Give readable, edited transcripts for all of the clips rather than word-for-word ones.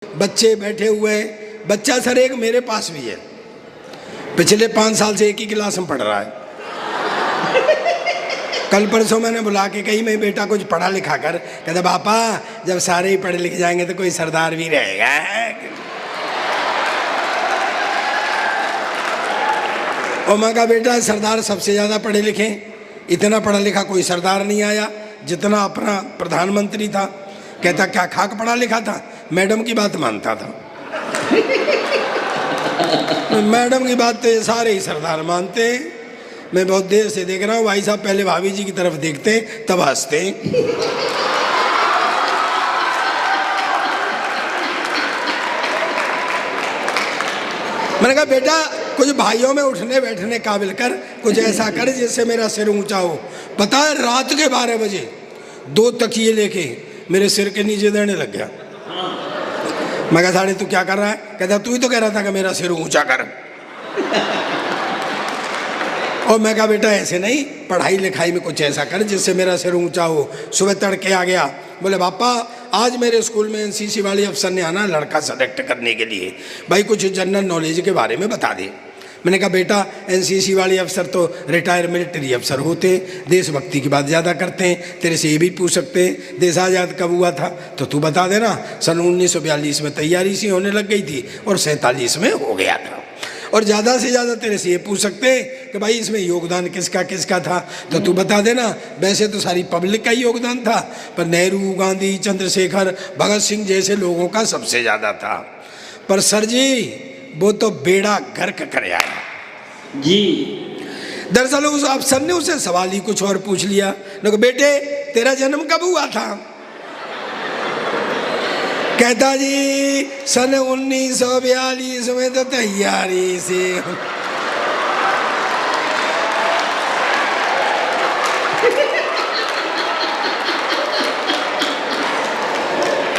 बच्चे बैठे हुए हैं, बच्चा सर एक मेरे पास भी है, पिछले 5 साल से एक ही क्लास में पढ़ रहा है। कल परसों मैंने बुला के कही, मैं बेटा कुछ पढ़ा लिखा कर। कहता पापा जब सारे ही पढ़े लिखे जाएंगे तो कोई सरदार भी रहेगा। और मैं कहा बेटा सरदार सबसे ज्यादा पढ़े लिखे, इतना पढ़ा लिखा कोई सरदार नहीं आया जितना अपना प्रधानमंत्री था। कहता क्या खाक पढ़ा लिखा था, मैडम की बात मानता था। मैडम की बात तो ये सारे ही सरदार मानते हैं। मैं बहुत देर से देख रहा हूँ भाई साहब, पहले भाभी जी की तरफ देखते हैं तब हंसते हैं। मैंने कहा बेटा कुछ भाइयों में उठने बैठने काबिल कर, कुछ ऐसा कर जिससे मेरा सिर ऊंचा हो। पता है रात के 12 बजे 2 तकिए लेके मेरे सिर के नीचे देने लग गया। मैं कहा साढ़े तू क्या कर रहा है? कहता तू ही तो कह रहा था कि मेरा सिर ऊंचा कर। और मैं कहा बेटा ऐसे नहीं, पढ़ाई लिखाई में कुछ ऐसा कर जिससे मेरा सिर ऊंचा हो। सुबह तड़के आ गया, बोले पापा आज मेरे स्कूल में एनसीसी वाले अफसर ने आना लड़का सेलेक्ट करने के लिए, भाई कुछ जनरल नॉलेज के बारे में बता दे। मैंने कहा बेटा एनसीसी वाले अफसर तो रिटायर मिलिट्री अफसर होते, देशभक्ति की बात ज़्यादा करते हैं, तेरे से ये भी पूछ सकते हैं देश आज़ाद कब हुआ था तो तू बता देना। सन 1942 में तैयारी सी होने लग गई थी और 47 में हो गया था। और ज़्यादा से ज़्यादा तेरे से ये पूछ सकते हैं कि भाई इसमें योगदान किसका किसका था तो तू बता देना। वैसे तो सारी पब्लिक का ही योगदान था, पर नेहरू, गांधी, चंद्रशेखर, भगत सिंह जैसे लोगों का सबसे ज़्यादा था। पर सर जी वो तो बेड़ा गर्क कर आया जी। दरअसल उस अफसर ने उसे सवाल ही कुछ और पूछ लिया। देखो बेटे तेरा जन्म कब हुआ था? कहता जी सन 1942 में तो तैयारी से।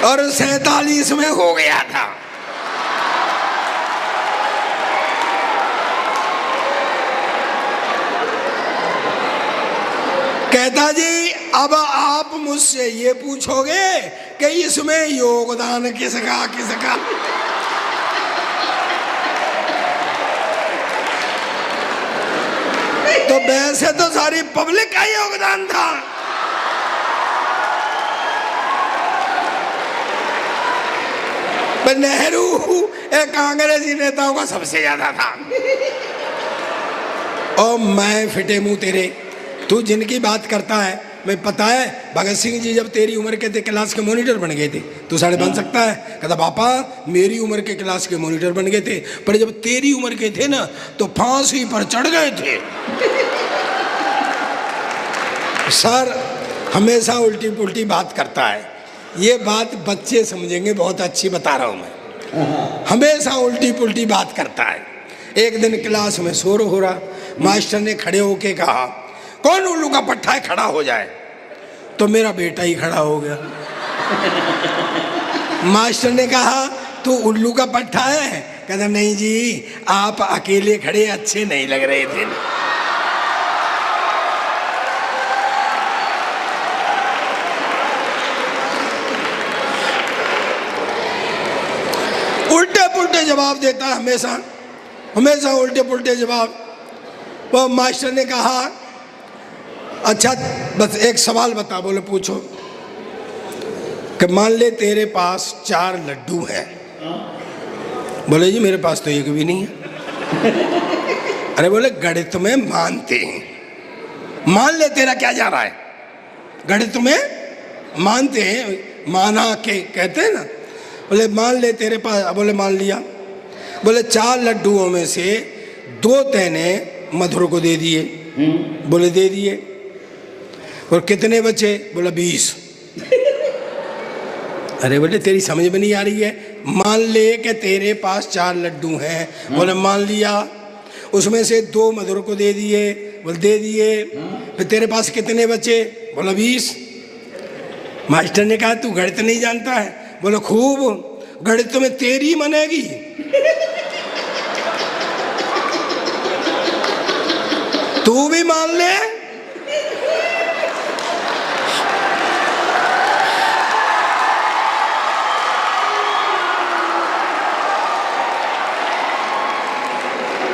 और 47 में हो गया था। कहता जी अब आप मुझसे ये पूछोगे कि इसमें योगदान किसका किसका। तो वैसे तो सारी पब्लिक का योगदान था। पर नेहरू एक कांग्रेसी नेताओं का सबसे ज्यादा था। और मैं फिटे मुंह तेरे, तू जिनकी बात करता है मैं पता है भगत सिंह जी जब तेरी उम्र के थे क्लास के मॉनिटर बन गए थे, तू साढ़े बन सकता है? कहता पापा मेरी उम्र के क्लास के मॉनिटर बन गए थे, पर जब तेरी उम्र के थे ना तो फांसी पर चढ़ गए थे। सर हमेशा उल्टी पुल्टी बात करता है, ये बात बच्चे समझेंगे, बहुत अच्छी बता रहा हूँ मैं। हमेशा उल्टी पुल्टी बात करता है। एक दिन क्लास में शोर हो रहा, मास्टर ने खड़े होके कहा कौन उल्लू का पट्टा है खड़ा हो जाए, तो मेरा बेटा ही खड़ा हो गया। मास्टर ने कहा तू उल्लू का पट्टा है? कहता नहीं जी आप अकेले खड़े अच्छे नहीं लग रहे थे। उल्टे पुल्टे जवाब देता है हमेशा, हमेशा उल्टे पुल्टे जवाब। वो मास्टर ने कहा अच्छा बस एक सवाल बता। बोले पूछो। कि मान ले तेरे पास 4 लड्डू हैं। बोले जी मेरे पास तो एक भी नहीं है। अरे बोले गणित में मानते हैं, मान ले तेरा क्या जा रहा है, गणित में मानते हैं, माना के कहते हैं ना। बोले मान ले तेरे पास, बोले मान लिया। बोले 4 लड्डुओं में से 2 तैने मधुर को दे दिए। बोले दे दिए। और कितने बचे? बोला 20। अरे बोले तेरी समझ में नहीं आ रही है, मान ले कि तेरे पास 4 लड्डू हैं। बोले मान लिया, उसमें से 2 मधुर को दे दिए। बोले दे दिए। फिर तेरे पास कितने बचे? बोला 20। मास्टर ने कहा तू गणित नहीं जानता है? बोले खूब, गणित में तेरी मनेगी। तू भी मान ले।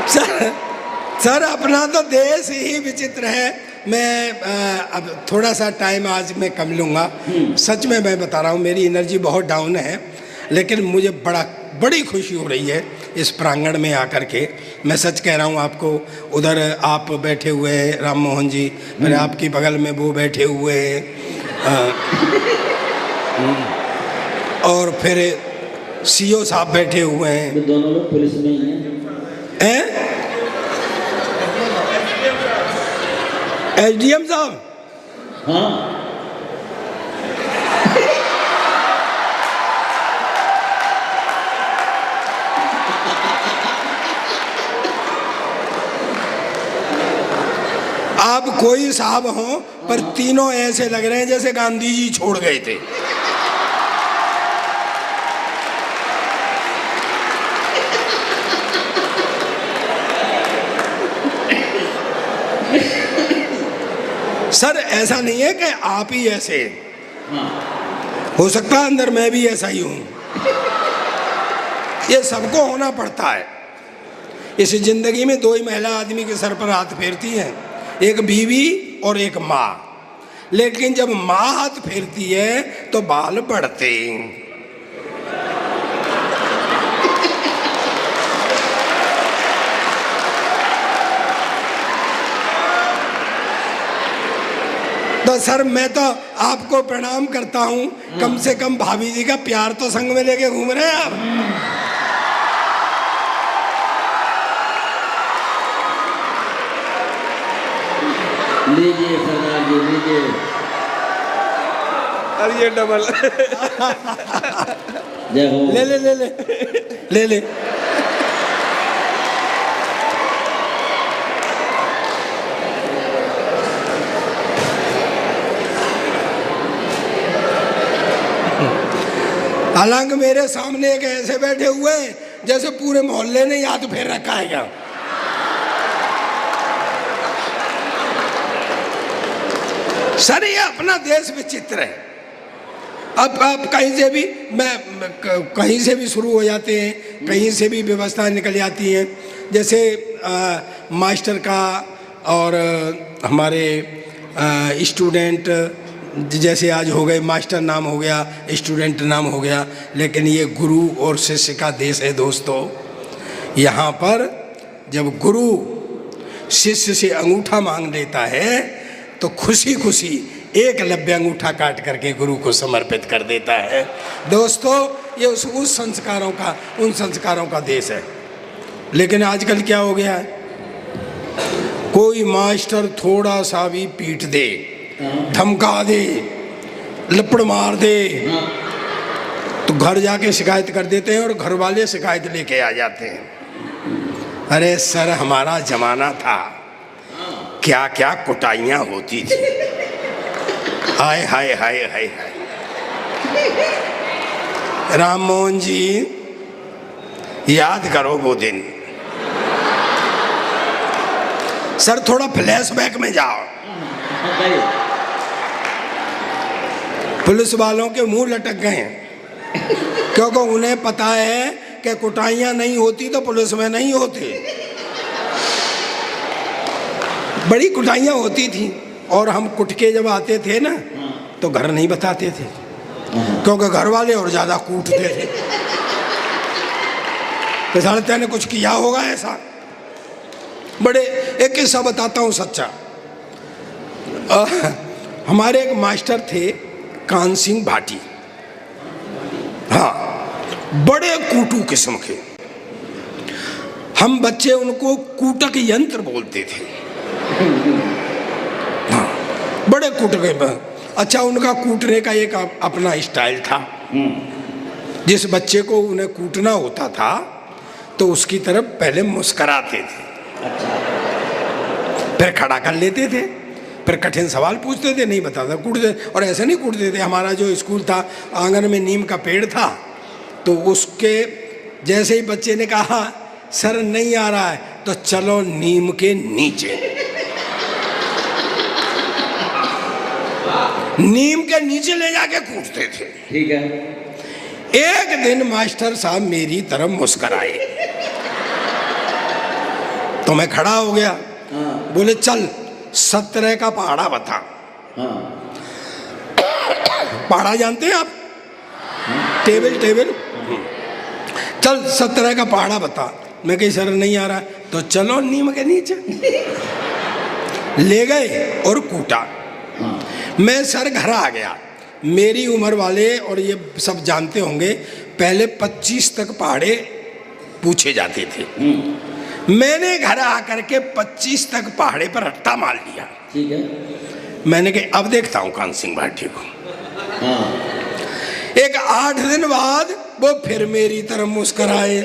सर अपना तो देश ही विचित्र है। मैं अब थोड़ा सा टाइम आज मैं कम लूँगा। सच में मैं बता रहा हूँ, मेरी एनर्जी बहुत डाउन है, लेकिन मुझे बड़ी खुशी हो रही है इस प्रांगण में आकर के। मैं सच कह रहा हूँ आपको। उधर आप बैठे हुए हैं राम मोहन जी, मेरे आपकी बगल में वो बैठे हुए हैं, और फिर सीओ साहब बैठे हुए हैं। दोनों लोग पुलिस में ही हैं। एसडीएम साहब, हाँ आप कोई साहब हो, पर तीनों ऐसे लग रहे हैं जैसे गांधी जी छोड़ गए थे। सर ऐसा नहीं है कि आप ही ऐसे, हो सकता है अंदर मैं भी ऐसा ही हूं। ये सबको होना पड़ता है। इस जिंदगी में दो ही महिला आदमी के सर पर हाथ फेरती हैं, एक बीवी और एक माँ। लेकिन जब माँ हाथ फेरती है तो बाल बढ़ते हैं। तो सर मैं तो आपको प्रणाम करता हूँ। कम से कम भाभी जी का प्यार तो संग में लेके घूम रहे हैं आप। लीजिए सरदार जी, लीजिए। अब ये डबल जय हो। ले ले ले ले ले ले। हालांकि मेरे सामने एक ऐसे बैठे हुए हैं जैसे पूरे मोहल्ले ने याद फेर रखा है क्या। सर ये अपना देश विचित्र है। अब आप कहीं से भी कहीं से भी शुरू हो जाते हैं, कहीं से भी व्यवस्था निकल जाती है। जैसे मास्टर का और हमारे स्टूडेंट, जैसे आज हो गए, मास्टर नाम हो गया, स्टूडेंट नाम हो गया, लेकिन ये गुरु और शिष्य का देश है दोस्तों। यहाँ पर जब गुरु शिष्य से अंगूठा मांग लेता है तो खुशी खुशी एकलव्य अंगूठा काट करके गुरु को समर्पित कर देता है। दोस्तों ये उस संस्कारों का, उन संस्कारों का देश है। लेकिन आजकल क्या हो गया है, कोई मास्टर थोड़ा सा भी पीट दे, धमका दे, लपड़ मार दे, तो घर जाके शिकायत कर देते हैं और घर वाले शिकायत लेके आ जाते हैं। अरे सर हमारा जमाना था, क्या क्या कुटाइयाँ होती थी। हाय हाय हाय हाय हाय। राम मोहन जी याद करो वो दिन। सर थोड़ा फ्लैशबैक में जाओ। पुलिस वालों के मुंह लटक गए हैं, क्योंकि उन्हें पता है कि कुटाइयाँ नहीं होती तो पुलिस में नहीं होते। बड़ी कुटाइयाँ होती थी और हम कुट के जब आते थे ना तो घर नहीं बताते थे, क्योंकि घर वाले और ज़्यादा कूटते थे। तो साले ने कुछ किया होगा ऐसा। बड़े एक किस्सा बताता हूँ सच्चा। हमारे एक मास्टर थे कान सिंह भाटी, हाँ, बड़े कूटू किस्म के। हम बच्चे उनको कूटक यंत्र बोलते थे। हाँ, बड़े कूटक। अच्छा, उनका कूटने का एक अपना स्टाइल था। जिस बच्चे को उन्हें कूटना होता था तो उसकी तरफ पहले मुस्कराते थे, फिर खड़ा कर लेते थे, फिर कठिन सवाल पूछते थे, नहीं बताता, कूटते। और ऐसे नहीं कूटते थे। हमारा जो स्कूल था, आंगन में नीम का पेड़ था, तो उसके जैसे ही बच्चे ने कहा सर नहीं आ रहा है, तो चलो नीम के नीचे। नीम के नीचे ले जाके कूटते थे। ठीक है। एक दिन मास्टर साहब मेरी तरफ मुस्कुराए। तो मैं खड़ा हो गया। हाँ बोले चल 17 का पहाड़ा बता। हाँ पहाड़ा जानते हैं आप? Table table. चल 17 का पहाड़ा बता। मैं कही सर नहीं आ रहा। तो चलो नीम के नीचे ले गए और कूटा। हाँ मैं सर घर आ गया। मेरी उम्र वाले और ये सब जानते होंगे, पहले 25 तक पहाड़े पूछे जाते थे। मैंने घर आकर के 25 तक पहाड़े पर रट्टा मार लिया। ठीक है। मैंने कहा अब देखता हूं कान सिंह भाटी को। हाँ एक 8 दिन बाद वो फिर मेरी तरफ मुस्कुराए,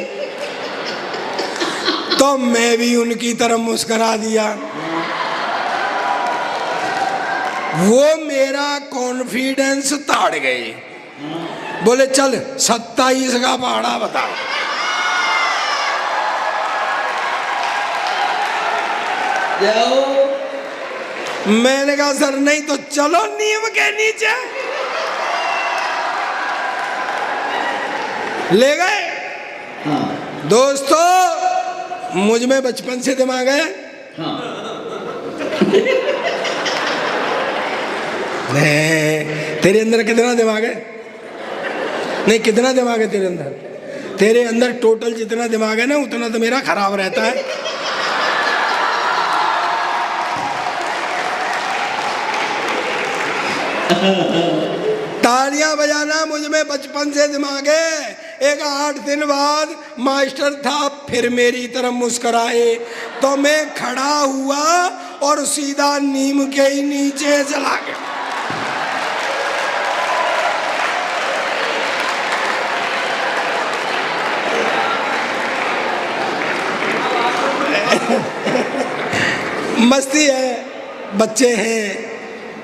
तो मैं भी उनकी तरफ मुस्कुरा दिया। वो मेरा कॉन्फिडेंस ताड़ गए। बोले चल 27 का पहाड़ा बता। जाओ। मैंने कहा सर नहीं तो चलो नीम के नीचे। ले गए। हाँ दोस्तों मुझ में बचपन से दिमाग है। हाँ तेरे अंदर कितना दिमाग है? नहीं कितना दिमाग है तेरे अंदर? तेरे अंदर टोटल जितना दिमाग है ना उतना तो मेरा खराब रहता है। तालियां बजाना मुझ में बचपन से दिमाग है। एक 8 दिन बाद मास्टर था फिर मेरी तरफ मुस्कुराए, तो मैं खड़ा हुआ और सीधा नीम के ही नीचे चला गया। मस्ती है, बच्चे हैं,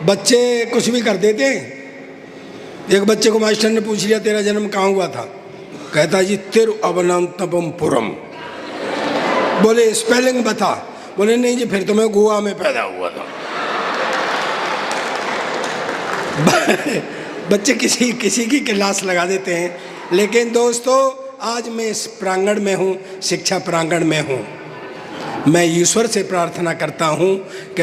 बच्चे कुछ भी कर देते हैं। एक बच्चे को मास्टर ने पूछ लिया तेरा जन्म कहाँ हुआ था? कहता जी तिरुवनंतपुरम। बोले स्पेलिंग बता। बोले नहीं जी फिर तो मैं गोवा में पैदा हुआ था। बच्चे किसी किसी की क्लास लगा देते हैं। लेकिन दोस्तों आज मैं इस प्रांगण में हूँ, शिक्षा प्रांगण में हूँ। मैं ईश्वर से प्रार्थना करता हूँ कि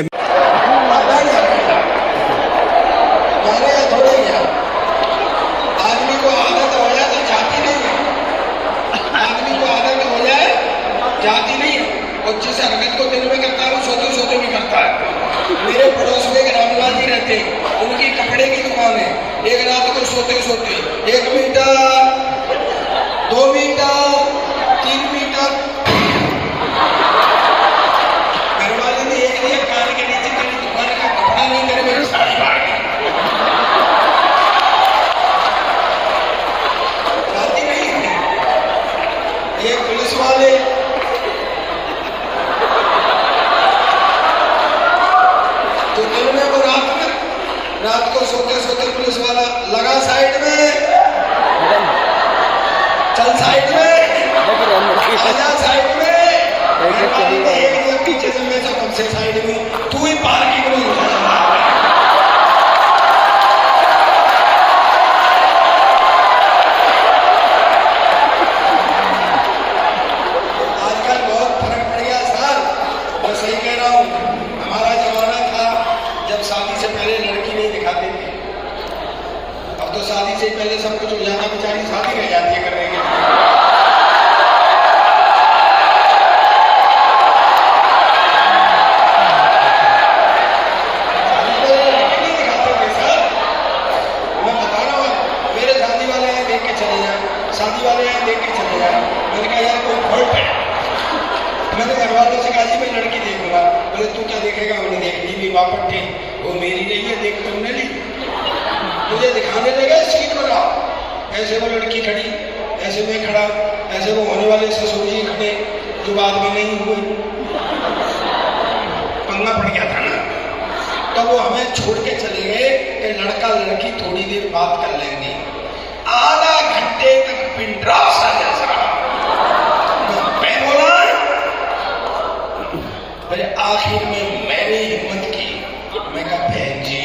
आदमी को आदत हो जाए तो जाती नहीं है। आदमी को आदत हो जाए जाती नहीं है। और जिस हरकत को दिन में करता है वो सोते सोते भी करता है। मेरे पड़ोस में एक रामलाल जी रहते, उनकी कपड़े की दुकान है। एक रात को सोते सोते 1 मीटर 2 मीटर 3 मीटर घरवाले ने एक दिया कान के नीचे तेरी दुकान का कपड़ा नहीं करे मेरी साड़ी मार दी। जाती नहीं है। ये पुलिस वाले जो दिन में वो रात को सोते सोते पुलिस वाला लगा साइड में, चल साइड में, आजा साइड में। पीछे से मैं कब से साइड में, तू ही पार्किंग में आजकल बहुत फर्क पड़ गया सर। मैं सही कह रहा हूँ। हमारा जमाना था जब शादी से पहले लड़की नहीं दिखाते थे। अब तो शादी से पहले सब कुछ हो जाता, बेचारी शादी रह जाती है करने के लिए। शादी वाले यहाँ देख के चले जाए। मैंने कहा यार कोई फॉल्ट है? मैंने घर वालों से कहा जी मैं लड़की देखूंगा। बोले तू क्या देखेगा? मैंने देखनी भी वापस थी, वो मेरी नहीं है, देख तुमने ली। मुझे दिखाने लगे सीट वाला, ऐसे वो लड़की खड़ी, ऐसे मैं खड़ा, ऐसे वो होने वाले ससुर जी खड़े जो बाद में नहीं हुए। पंगा पड़ गया था ना। तब वो हमें छोड़ के चले गए कि लड़का लड़की थोड़ी देर बात कर लेंगे। आधा घंटे तक पिंडराव सा जस रहा। मैं बोला अरे आखिर में मैंने हिम्मत की। मैं कहा बहन जी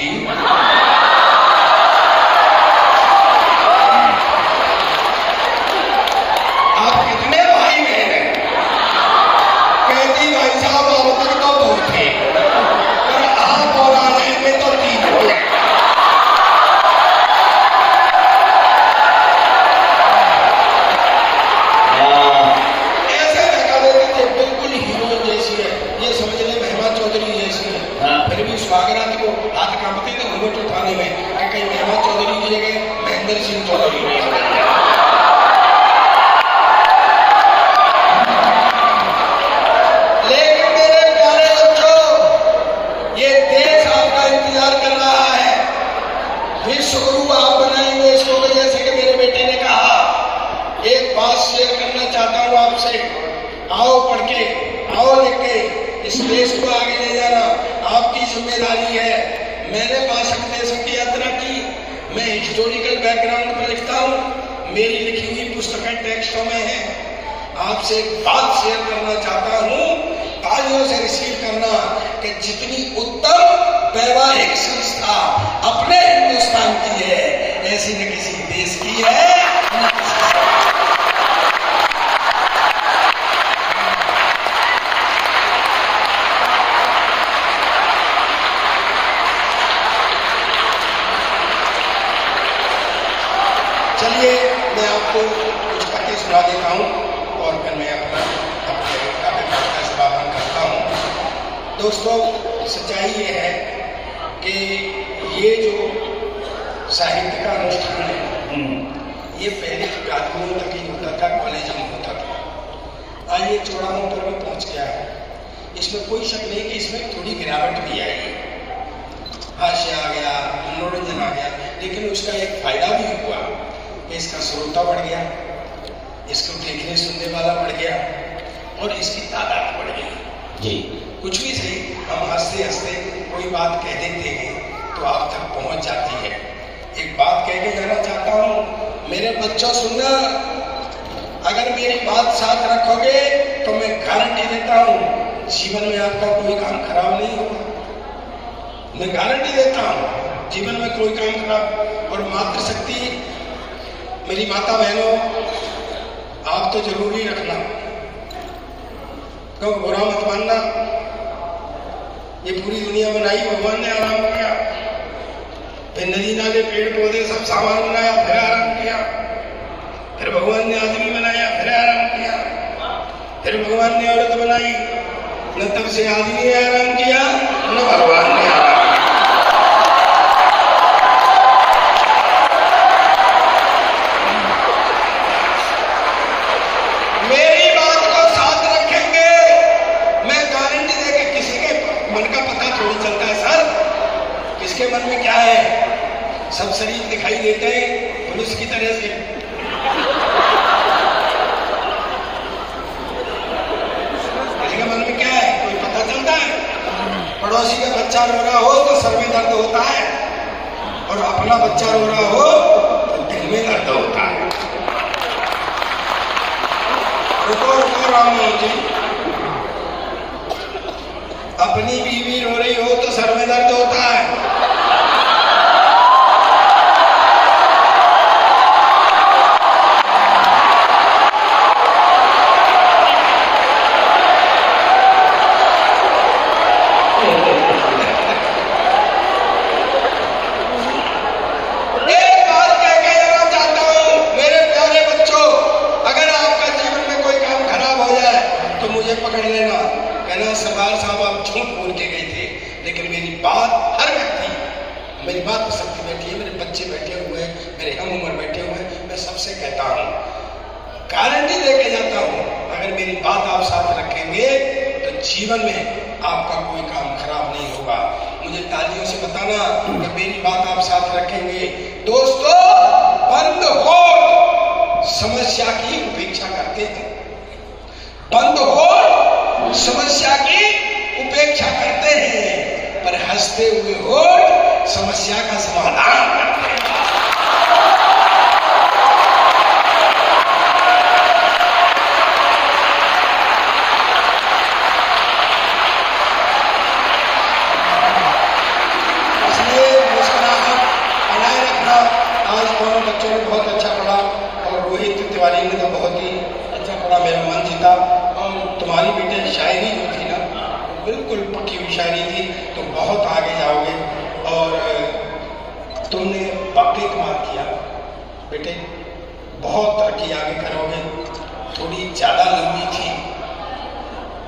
आप कितने भाई बहन हैं? कहती भाई साहब शेयर करना चाहता हूँ आपसे। आओ पढ़ के, आओ लिख के, इस देश को आगे ले जाना आपकी जिम्मेदारी है। मैंने 62 देशों की यात्रा की। मैं हिस्टोरिकल बैकग्राउंड पर लिखता हूँ, मेरी लिखी हुई पुस्तकें टेक्स्टों में हैं। आपसे एक बात शेयर करना चाहता हूँ, तालियों से रिसीव करना कि जितनी उत्तम वैवाहिक संस्था अपने हिंदुस्तान की है, ऐसी न किसी देश की है। चलिए मैं आपको कुछ कथें सुना देता हूँ और फिर मैं अपना समापन करता हूँ। दोस्तों, सच्चाई ये है कि ये जो साहित्य का अनुष्ठान है, ये पहले अकादमियों तक ही होता था, कॉलेजों में होता था। आज ये चौराहों पर भी पहुँच गया है। इसमें कोई शक नहीं कि इसमें थोड़ी गिरावट भी आई है, हास्य आ गया, मनोरंजन आ गया, लेकिन उसका एक फायदा भी हुआ कि इसका श्रोता बढ़ गया, इसको देखने सुनने वाला बढ़ गया और इसकी तादाद बढ़ गई जी। कुछ भी सही, हम हंसते हंसते कोई बात कह देते हैं तो आप तक पहुंच जाती है। एक बात कह के जाना चाहता हूँ, मेरे बच्चों सुनना, अगर मेरी बात साथ रखोगे तो मैं गारंटी देता हूँ जीवन में आपका कोई काम खराब नहीं होगा। मैं गारंटी देता हूँ जीवन में कोई काम खराब। और मातृशक्ति, मेरी माता बहनों, आप तो जरूरी रखना, क्यों बुरा मत मानना। ये पूरी दुनिया बनाई भगवान ने, आराम किया, फिर नदी नाले पेड़ पौधे सब सामान बनाया, फिर आराम किया, फिर भगवान ने आदमी बनाया, फिर आराम किया, फिर भगवान ने औरत बनाई। न तब से आदमी ने आराम किया, न भगवान ने आराम। मेरी बात को साथ रखेंगे, मैं गारंटी देके, किसी के मन का पता थोड़ी चलता है सर, किसके मन में क्या है। सब शरीर दिखाई देते हैं पुलिस की तरह से। किसी के मन में क्या है कोई पता चलता है। पड़ोसी का बच्चा रो रहा हो तो सर में दर्द होता है, और अपना बच्चा रो रहा हो तो दिल में दर्द होता है। रुको रुको राम जी, अपनी बीवी रो रही हो तो सर में दर्द होता है। एक बात कह के जाना चाहता हूं, मेरे प्यारे बच्चों, अगर आपका जीवन में कोई काम खराब हो जाए तो मुझे पकड़ लेना, कहना सरदार साहब आप झूठ बोल के गए थे। लेकिन मेरी बात, हर व्यक्ति, मेरी बात पर शक्ति बैठी है, मेरे बच्चे बैठे हुए हैं, मेरे हम उम्र बैठे हुए हैं, मैं सबसे कहता हूँ, गारंटी देके जाता हूँ, अगर मेरी बात आप साथ रखेंगे तो जीवन में आपका कोई काम खराब नहीं होगा। मुझे तालियों से बताना कि मेरी बात आप साथ रखेंगे। दोस्तों, बंद होठ समस्या की उपेक्षा करते हैं, बंद होठ समस्या की उपेक्षा करते हैं, पर हंसते हुए होठ समस्या का समाधान करते हैं। इसलिए मुस्कुराहट बनाए रखना। आज दोनों बच्चों ने बहुत अच्छा पढ़ा और रोहित तिवारी ने तो बहुत ही अच्छा पढ़ा, मेरा मन जीता। और तुम्हारी बेटे शायरी जो थी ना, बिल्कुल पक्की हुई शायरी थी, तुम बहुत आगे जाओगे और तुमने वाकई कमाल किया बेटे, बहुत तरक्की आगे करोगे। थोड़ी ज्यादा लंबी थी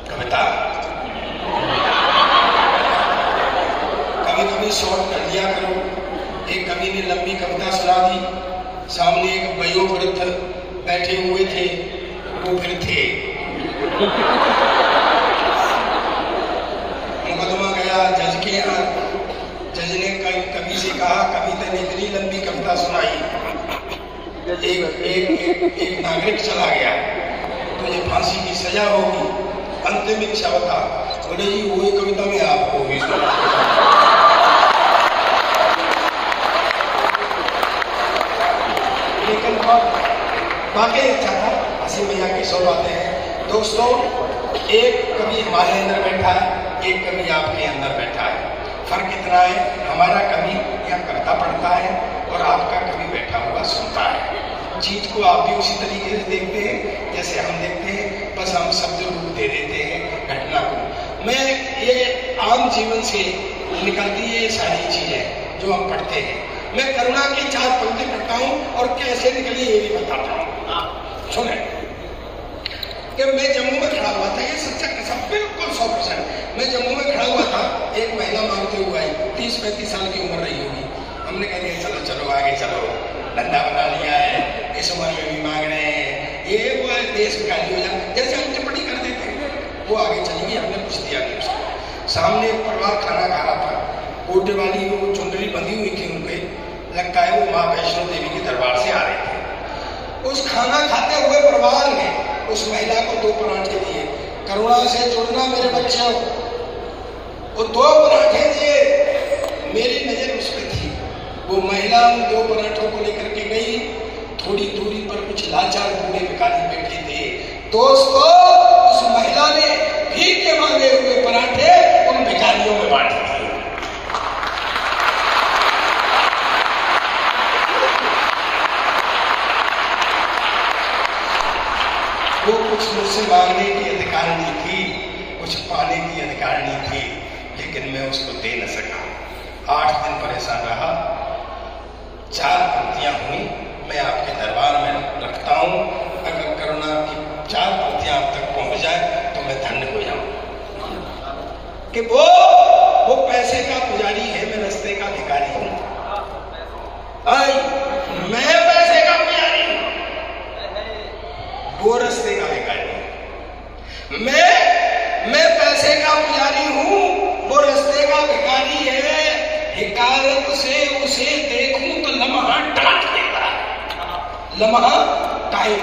कविता, कभी कभी शॉर्ट कर दिया करो। एक कवि ने लंबी कविता सुना दी, सामने एक वयोवृद्ध बैठे हुए थे, वो फिर थे। मुकदमा गया जज के यहाँ, जज ने कवि से कहा, कविता ने इतनी लंबी कविता सुनाई एक नागरिक चला गया तो ये फांसी की सजा होगी, अंतिम इच्छा बता। बोले जी वही कविता में आपको भी सुना। लेकिन वाकई अच्छा था, हंसी मैया की सौ बातें हैं। दोस्तों, एक कवि हमारे अंदर बैठा है, एक कवि आपके अंदर बैठा है। फर्क इतना है, हमारा कवि यहाँ कविता पढ़ता है और आपका कवि बैठा हुआ सुनता है। चीज को आप भी उसी तरीके से देखते हैं जैसे हम देखते हैं, बस हम शब्द रूप दे देते हैं घटना को। मैं ये आम जीवन से निकलती है ये सारी चीजें जो हम पढ़ते हैं। मैं करुणा की 4 पंक्ति पढ़ता हूँ और कैसे निकली ये भी बताता हूँ। सुने कि मैं जम्मू में खड़ा हुआ था, ये सच्चा कसम बिल्कुल 100%। मैं जम्मू में खड़ा हुआ था, एक महिला मांगते हुए आई, 30-35 साल की उम्र रही होगी। हमने कह दिया चलो चलो आगे चलो, धंधा बना लिया है, इस उम्र में भी मांग रहे हैं, ये वो है, देश खाली हो जाए, जैसे हम टिप्पणी कर देते हैं। वो आगे चली गई, हमने कुछ दिया नहीं उसको। सामने एक परिवार खाना खा रहा था, कोटे वाली वो चुंदरी बंधी हुई थी उनके, लगता है वो माँ वैष्णो देवी के दरबार से आ रहे थे। उस खाना खाते हुए परिवार ने उस महिला को 2 पराठे दिए। करुणा से जुड़ना मेरे बच्चों, वो 2 पराठे दिए। मेरी नजर उस पर थी। वो महिला उन 2 पराठों को लेकर के गई। थोड़ी दूरी पर कुछ लाचार बूढ़े भिखारी बैठे थे। दोस्तों, उस महिला ने भीख के मांगे हुए पराठे उन भिखारियों में बांट दिए। वो कुछ मुझसे मांगने की अधिकारिणी थी, कुछ पाने की अधिकारिणी थी, लेकिन मैं उसको दे न सका। 8 दिन परेशान रहा। 4 पंक्तियां हुई, मैं आपके दरबार में रखता हूं। अगर करुणा की 4 पंक्तियां आप तक पहुंच जाए तो मैं धन्य हो जाऊं। कि वो पैसे का पुजारी है, मैं रस्ते का भिखारी हूं। मैं पैसे का पुजारी हूं, वो रस्ते का भिखारी है। मैं पैसे का पुजारी हूं, वो रस्ते का भिखारी है। हिकारत से उसे देखूं तो लम्हा डांट देता है। लम्हा टाइम,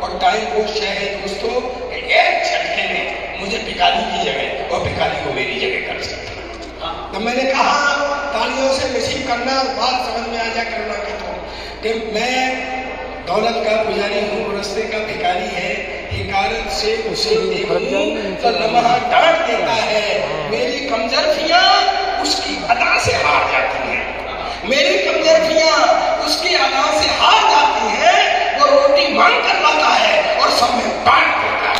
और टाइम वो शय है दोस्तों, एक झटके में मुझे भिखारी की जगह और भिखारी को मेरी जगह कर सकता। तो मैंने कहा तालियों से रिसीव करना, बात समझ में आ जाए करना की तो, कि मैं दौलत का पुजारी हूँ, रस्ते का भिखारी है। हिकारत से उसे देखूं तो लम्हा डांट देता है। मेरी कमजोरियां उसकी अदा से हार जाती हैं। मेरी कमजोरियां उसकी अदा से हार जाती हैं। वो रोटी मांग कर लाता है और सब में बांट देता है।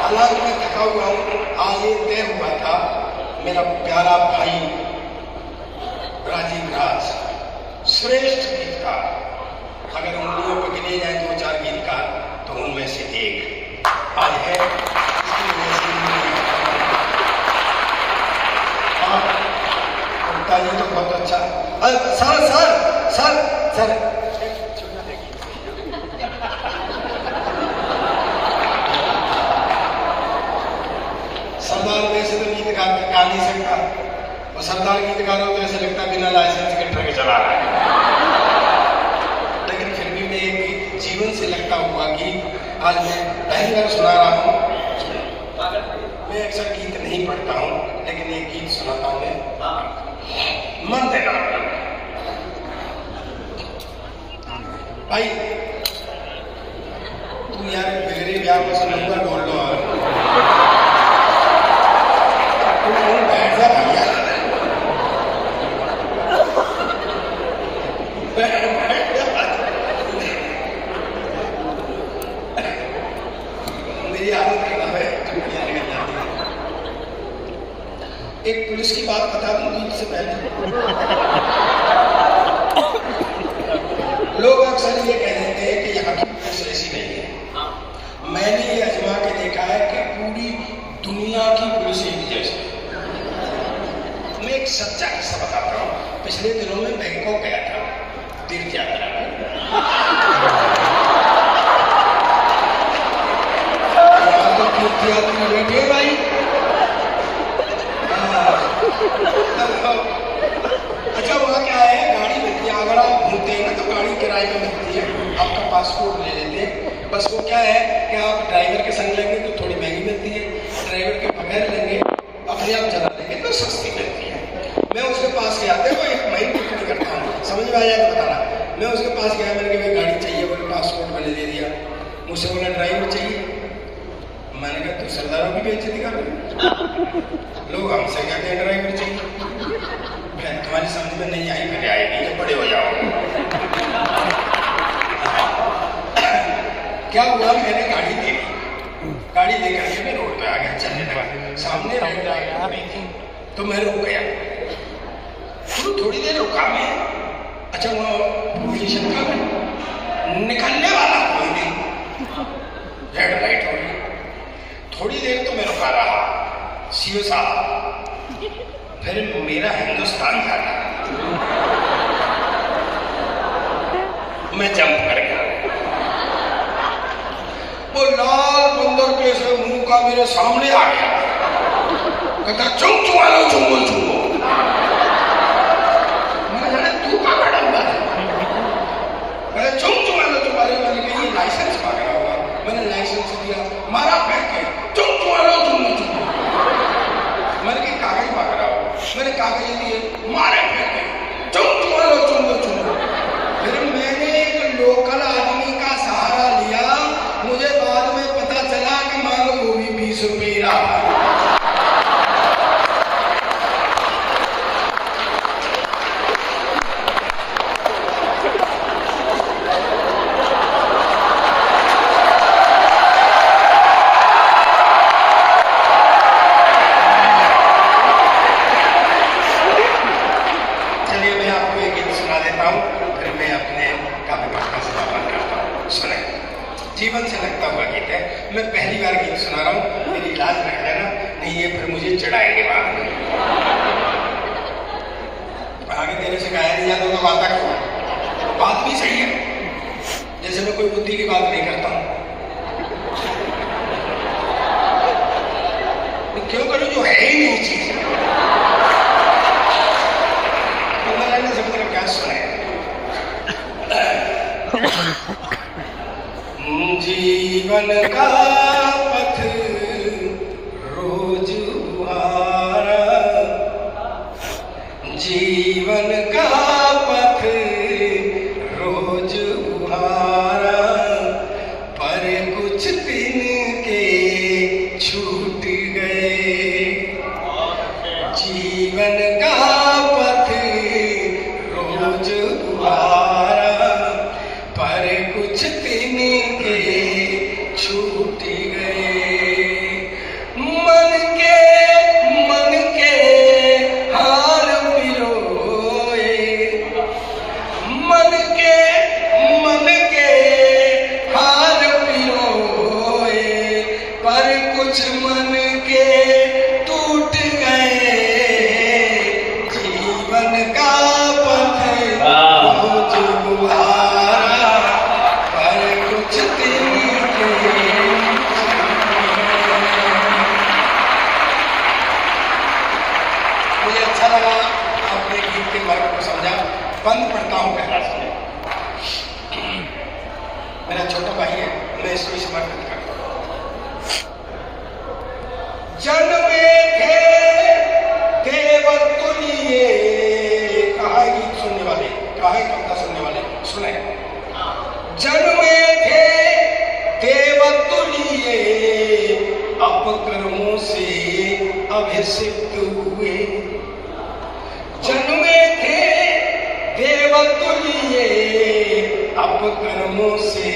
हालांकि मैं थका हुआ हूँ। आज ये तय हुआ था, मेरा प्यारा भाई राजीव राज श्रेष्ठ गीतकार, अगर उंगलियों पर गिने जाए 2-4 गीतकार तो उनमें से एक आज है। जी तो बहुत अच्छा। सर सर सर सर सरदार वैसे तो गीत गा नहीं सकता, और सरदार गीत गा रहा हो तो ऐसे लगता बिना लाइसेंस के ट्रक चला रहा है। लेकिन फिर भी मैं एक जीवन से लगता हुआ गीत आज मैं पहली बार सुना रहा हूँ। मैं अक्सर गीत नहीं पढ़ता हूँ, लेकिन एक गीत सुनाता हूँ मैं। मन देना भाई, तुम यार बिगड़े ब्याह में सुनूंगा बोल लो। मेरी आदत खराब है, एक पुलिस की बात बता दूं गीत से पहले। लोग अक्सर ये कह देते हैं कि यहाँ की पुलिस ऐसी नहीं है। मैंने ये आजमा के देखा है कि पूरी दुनिया की पुलिस एक जैसी। मैं एक सच्चा किस्सा बताता हूँ। पिछले दिनों में बैंकॉक गया था तीर्थ यात्रा में। यहाँ तो तीर्थ ऐसी आदमी बैठे भाई। अच्छा वहाँ क्या है, गाड़ी मिलती है, अगर आप घूमते हैं ना तो गाड़ी किराए में मिलती है, आपका पासपोर्ट ले लेते हैं। बस वो क्या है कि आप ड्राइवर के संग लेंगे तो थोड़ी महंगी मिलती है, ड्राइवर के बगैर लेंगे अपने आप चला लेंगे तो सस्ती मिलती है। मैं उसके पास गया, देखो एक महीने टिकट करता हूँ, समझ में आया तो बताना। मैं उसके पास गया, मैंने कहा भाई गाड़ी चाहिए, बोले पासपोर्ट मैंने दे दिया। मुझसे बोला ड्राइवर चाहिए, मैंने कहा तू सरदारों की बेइज्जती कर रहे हो, लोग हमसे कहते हैं ड्राइवर चाहिए। तुम्हारी समझ में नहीं आई, फिर आएगी जब बड़े हो जाओ। क्या हुआ, मैंने गाड़ी दे दी, गाड़ी लेकर के मैं रोड पे आ गया, चलने लगा, सामने रेड लाइट हो रही थी तो मैं रुक गया। तो थोड़ी देर रुका मैं, अच्छा वो पोजीशन था, मैं निकलने वाला कोई नहीं, रेड लाइट हो रही, थोड़ी देर तो मैं रुका रहा, सीओ साहब, फिर मेरा हिंदुस्तान था, मैं जंप कर गया। वो लाल बंदर के से मुंह का मेरे सामने आ गया, कहता चुम चुमा लो, चुम्बो चुम्बो। मैं जाने तू का बड़ा बात है, मैंने चुम चुमा लो तुम्हारे, मैंने कहा ये लाइसेंस मांग रहा होगा, मैंने लाइसेंस दिया, मारा फेंक के चुम चुमा लो, चुम्बो चुम्बो। मैंने कहा कागज मांग रहा होगा, मैंने कागज दिए, मारे फेंक के चुम चुमा लो, चुम्बो चुम्बो। फिर मैंने एक लोकल आदमी का सहारा लिया, मुझे बाद में पता चला कि मांग वो भी 20 रुपये रहा। जीवन से लगता हुआ गीत है, मैं पहली बार गीत सुना रहा हूँ, मेरी लाज रख लेना, नहीं ये फिर मुझे चढ़ाएंगे बाद में। आगे तेरे से गाया नहीं जाता तो बात करो, बात भी सही है, जैसे मैं कोई बुद्धि की बात नहीं करता हूँ, क्यों करूँ जो है ही नहीं चीज, तो मैंने सब तरह क्या सुना है। जीवन का पथ रोज उहारा, जीवन का पथ रोज उहारा, पर कुछ दिन के छूट गए। जीवन का पथ रोज उहारा, पर कुछ दिन के छूट गए। मन के हार पिरोए, मन के हार पिरोए, पर कुछ मन के टूट गए। जीवन का पथ रोज उहारा, पर कुछ दिन के। मुझे अच्छा लगा आपने गीत के वर्ग को समझा। बंद पढ़ता हूँ पहला से, मेरा छोटा भाई है, मैं इसको समर्पित करता हूँ। जन्मे थे देवतुल्य, कहा है गीत सुनने वाले, कहा है कविता सुनने वाले, सुने। जन्मे थे देवतुल्य, अपकर्मों से अभिषिक्त हुए। जन्मे थे देवतुल्य, अपकर्मों से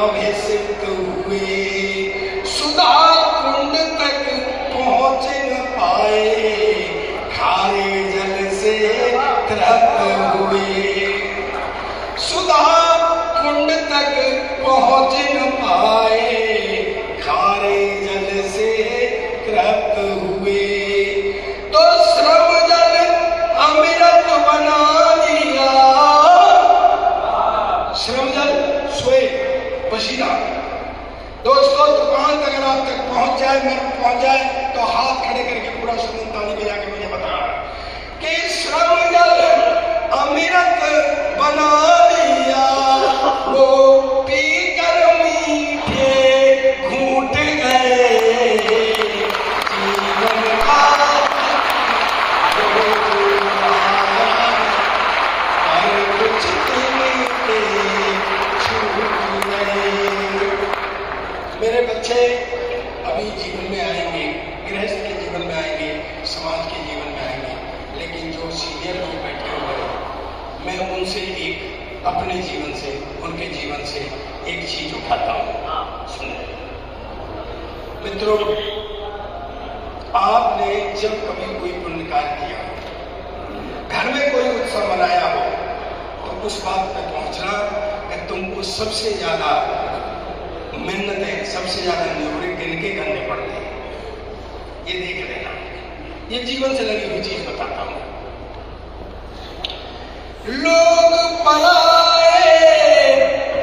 अभिषिक्त हुए। सुधा कुंड तक पहुंच न पाए, खारे जल से तृप्त हुए। सुधा कुंड तक पहुंच न पाए, खारे जल से तृप्त हुए। तो श्रम जल अमृत बना लिया। श्रम जल स्वे पसीना। दोस्तों दुकान तक अगर आप तक पहुंच जाए, मर्द पहुंच जाए तो हाथ खड़े करके पूरा समूह ताली बजा के मुझे बता कि श्रम जल अमृत बना दिया, वो पीकर मीठे घूट गए, जीवन का कुछ दिन के छूट गए। मेरे बच्चे अभी जीवन में आएंगे, गृहस्थ के जीवन में आएंगे, समाज के जीवन में आएंगे, लेकिन जो सीनियर लोग बैठे हुए हैं, मैं उनसे एक अपने जीवन से, उनके जीवन से एक चीज उठाता हूँ। सुनिए मित्रों, आपने जब कभी कोई पुण्य कार्य किया, घर में कोई उत्सव मनाया हो, तो उस बात पे पहुंचना कि तुमको सबसे ज्यादा मिन्नतें, सबसे ज्यादा न्यूरे किनके करने पड़ते हैं, ये देख लेना। ये जीवन से लगी हुई चीज बताता हूं। लोग पराए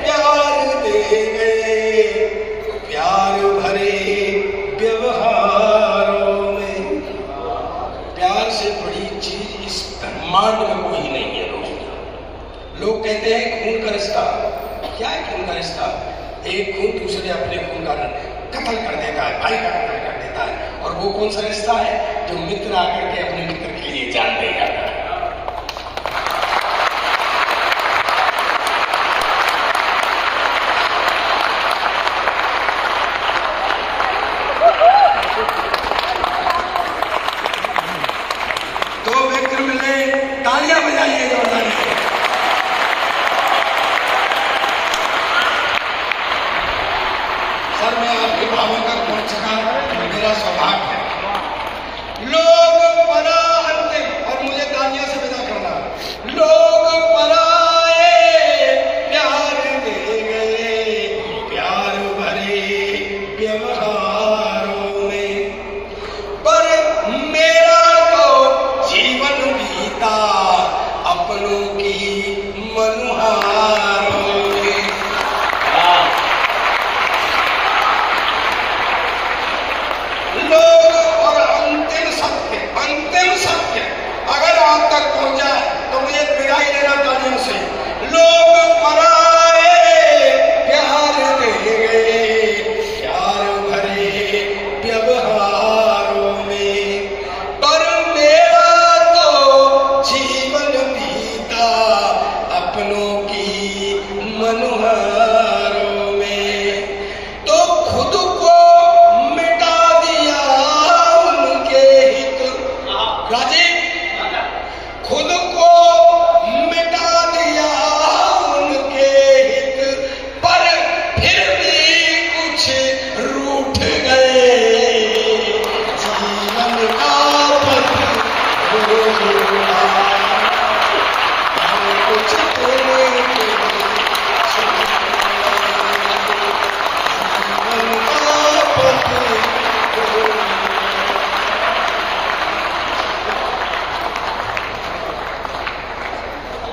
प्यार दे गए, प्यार भरे व्यवहारों में। प्यार से बड़ी चीज इस ब्रह्मांड में कोई नहीं है। लोग कहते हैं खून का रिश्ता, क्या है खून का रिश्ता? एक खून दूसरे अपने खून का कत्ल कर देता है, भाई का कत्ल कर देता है। और वो कौन सा रिश्ता है? जो मित्र आकर के अपने मित्र के लिए जान दे जाता है। तो मित्र मिले, तालियां बजाइए जोरदार। सर मैं आपके भावों तक पहुंच सका, मेरा सौभाग्य है। लोग परा अंतिम, और मुझे तालियों से विदा करना। लोग पराए प्यार दे गए, प्यार भरे व्यवहारों में, पर मेरा तो जीवन बीता अपनों की मनुहारों में। लोग और अंतिम सत्य अगर आप तक पहुंचा तो मुझे विदाई देना तालियों से। लोग पराए प्यार दे गए, प्यार भरे व्यवहारों में, पर मेरा तो जीवन बीता अपनों की मनुहारों में। तो खुद को मिटा दिया उनके हित, राजी, खुद को मिटा दिया उनके हित, पर फिर भी कुछ रूठ गए, जीवन का पथ कुछ